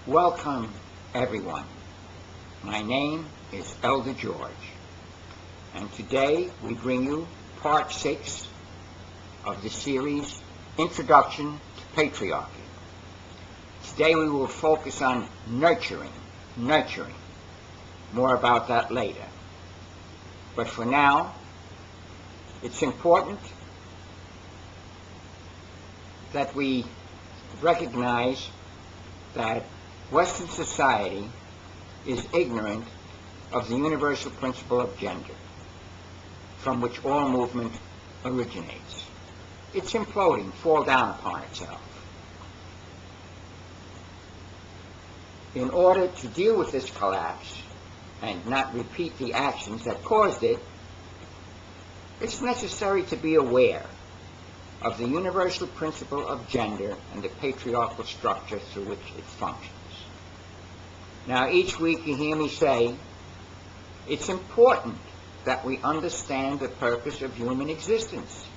Welcome, everyone. My name is Elder George, and today we bring you part 6 of the series Introduction to Patriarchy. Today we will focus on nurturing. More about that later. But for now, it's important that we recognize that Western society is ignorant of the universal principle of gender, from which all movement originates. It's imploding, fall down upon itself. In order to deal with this collapse and not repeat the actions that caused it, it's necessary to be aware of the universal principle of gender and the patriarchal structure through which it functions. Now, each week you hear me say, it's important that we understand the purpose of human existence,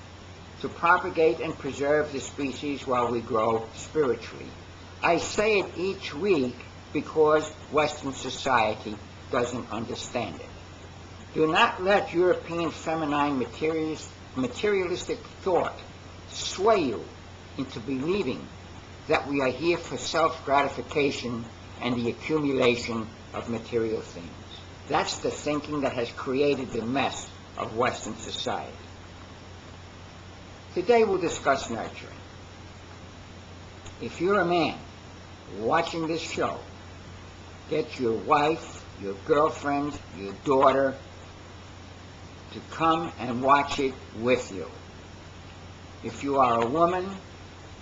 to propagate and preserve the species while we grow spiritually. I say it each week because Western society doesn't understand it. Do not let European feminine materialistic thought sway you into believing that we are here for self-gratification and the accumulation of material things. That's the thinking that has created the mess of Western society. Today we'll discuss nurturing. If you're a man watching this show, get your wife, your girlfriend, your daughter to come and watch it with you. If you are a woman,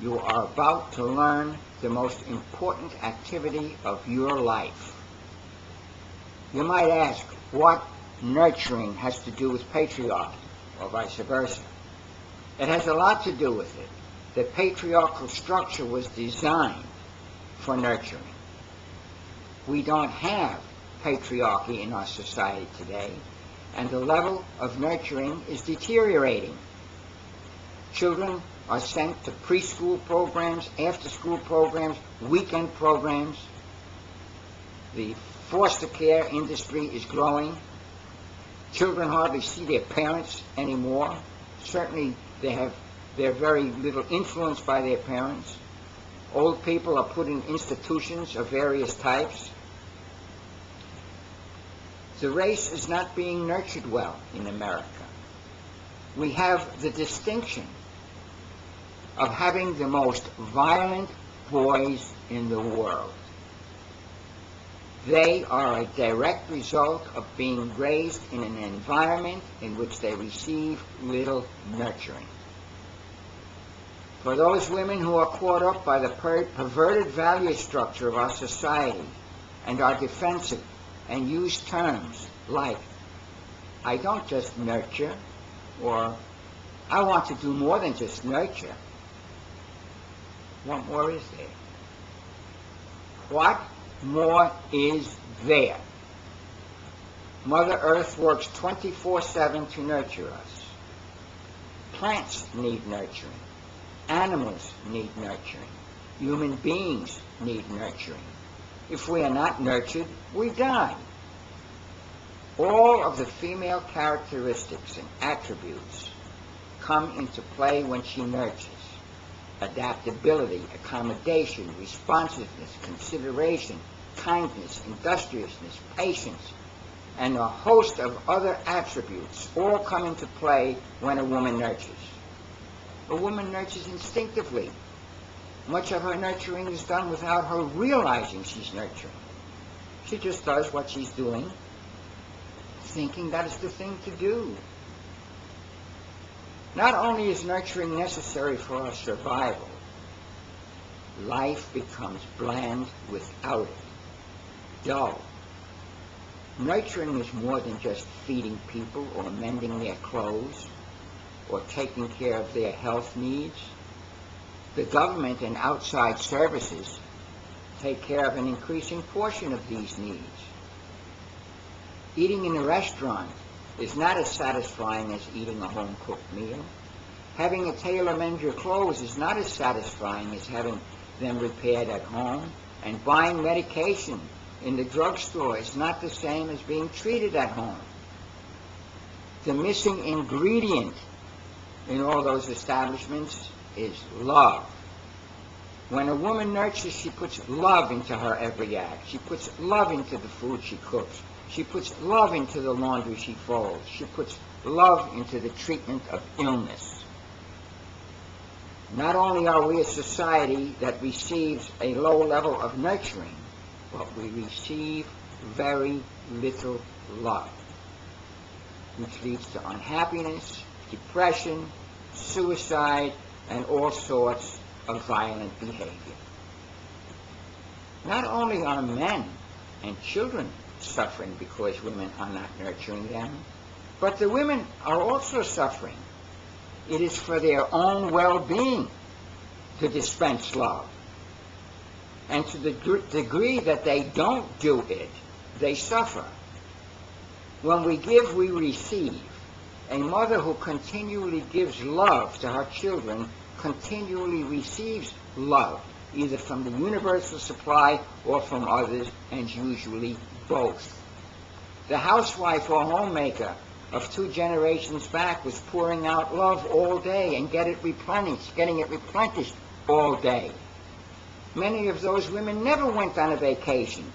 you are about to learn the most important activity of your life. You might ask what nurturing has to do with patriarchy, or vice versa. It has a lot to do with it. The patriarchal structure was designed for nurturing. We don't have patriarchy in our society today, and the level of nurturing is deteriorating. Children are sent to preschool programs, after-school programs, weekend programs. The foster care industry is growing. Children hardly see their parents anymore. Certainly they're very little influenced by their parents. Old people are put in institutions of various types. The race is not being nurtured well in America. We have the distinction of having the most violent boys in the world. They are a direct result of being raised in an environment in which they receive little nurturing. For those women who are caught up by the perverted value structure of our society and are defensive and use terms like, I don't just nurture, or I want to do more than just nurture. What more is there? What more is there? Mother Earth works 24/7 to nurture us. Plants need nurturing. Animals need nurturing. Human beings need nurturing. If we are not nurtured, we die. All of the female characteristics and attributes come into play when she nurtures. Adaptability, accommodation, responsiveness, consideration, kindness, industriousness, patience, and a host of other attributes all come into play when a woman nurtures. A woman nurtures instinctively. Much of her nurturing is done without her realizing she's nurturing. She just does what she's doing, thinking that is the thing to do. Not only is nurturing necessary for our survival, life becomes bland without it, dull. Nurturing is more than just feeding people or mending their clothes or taking care of their health needs. The government and outside services take care of an increasing portion of these needs. Eating in a restaurant is not as satisfying as eating a home-cooked meal. Having a tailor mend your clothes is not as satisfying as having them repaired at home. And buying medication in the drugstore is not the same as being treated at home. The missing ingredient in all those establishments is love. When a woman nurtures, she puts love into her every act. She puts love into the food she cooks. She puts love into the laundry she folds. She puts love into the treatment of illness. Not only are we a society that receives a low level of nurturing, but we receive very little love, which leads to unhappiness, depression, suicide, and all sorts of violent behavior. Not only are men and children suffering because women are not nurturing them, but the women are also suffering. It is for their own well-being to dispense love. And to the degree that they don't do it, they suffer. When we give, we receive. A mother who continually gives love to her children continually receives love, either from the universal supply or from others, and usually both. The housewife or homemaker of 2 generations back was pouring out love all day and getting it replenished all day. Many of those women never went on a vacation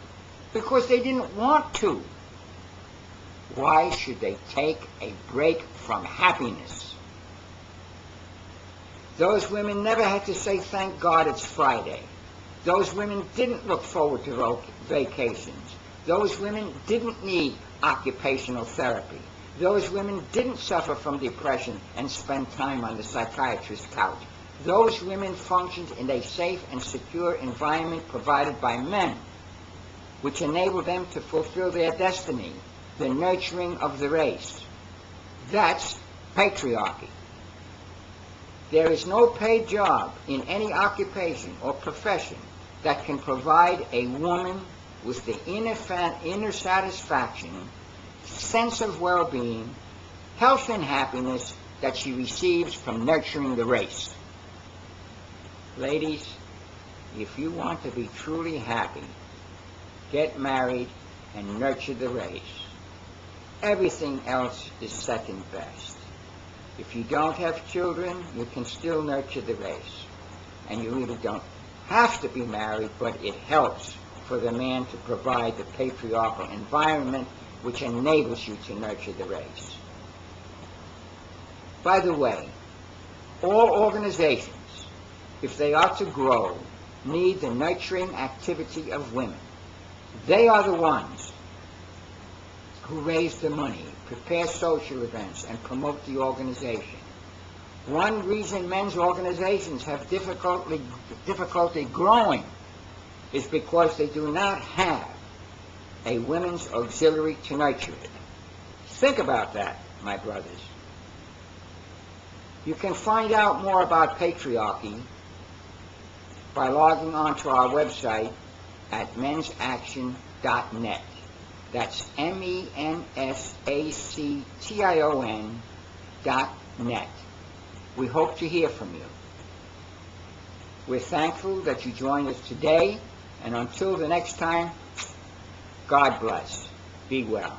because they didn't want to. Why should they take a break from happiness? Those women never had to say, thank God it's Friday. Those women didn't look forward to vacations. Those women didn't need occupational therapy. Those women didn't suffer from depression and spend time on the psychiatrist's couch. Those women functioned in a safe and secure environment provided by men, which enabled them to fulfill their destiny, the nurturing of the race. That's patriarchy. There is no paid job in any occupation or profession that can provide a woman with the inner satisfaction, sense of well-being, health and happiness that she receives from nurturing the race. Ladies, if you want to be truly happy, get married and nurture the race. Everything else is second best. If you don't have children, you can still nurture the race. And you really don't have to be married, but it helps for the man to provide the patriarchal environment which enables you to nurture the race. By the way, all organizations, if they are to grow, need the nurturing activity of women. They are the ones who raise the money, prepare social events, and promote the organization. One reason men's organizations have difficulty growing is because they do not have a women's auxiliary to nurture it. Think about that, my brothers. You can find out more about patriarchy by logging on to our website at mensaction.net. That's MENSACTION.net. We hope to hear from you. We're thankful that you joined us today, and until the next time, God bless. Be well.